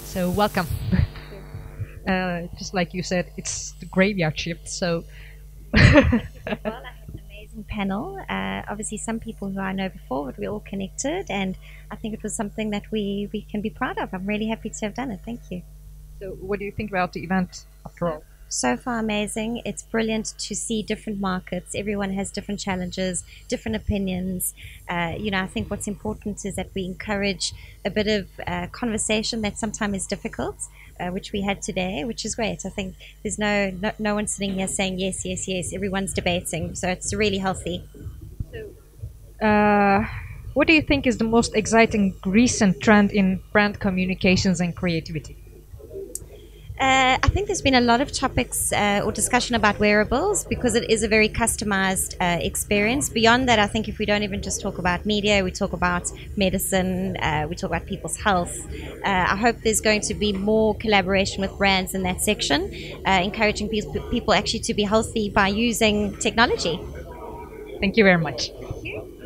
So welcome. Just like you said, it's the graveyard shift, so... Well, I had an amazing panel. Obviously, some people who I know before, but we're all connected, and I think it was something that we can be proud of. I'm really happy to have done it. Thank you. So what do you think about the event after all? So far, amazing. It's brilliant to see different markets. Everyone has different challenges, different opinions. I think what's important is that we encourage a bit of conversation that sometimes is difficult, which we had today, which is great. I think there's no one sitting here saying yes, yes, yes. Everyone's debating, so it's really healthy. What do you think is the most exciting recent trend in brand communications and creativity? I think there's been a lot of topics or discussion about wearables because it is a very customized experience. Beyond that, I think if we don't even just talk about media, we talk about medicine, we talk about people's health. I hope there's going to be more collaboration with brands in that section, encouraging people actually to be healthy by using technology. Thank you very much. Thank you.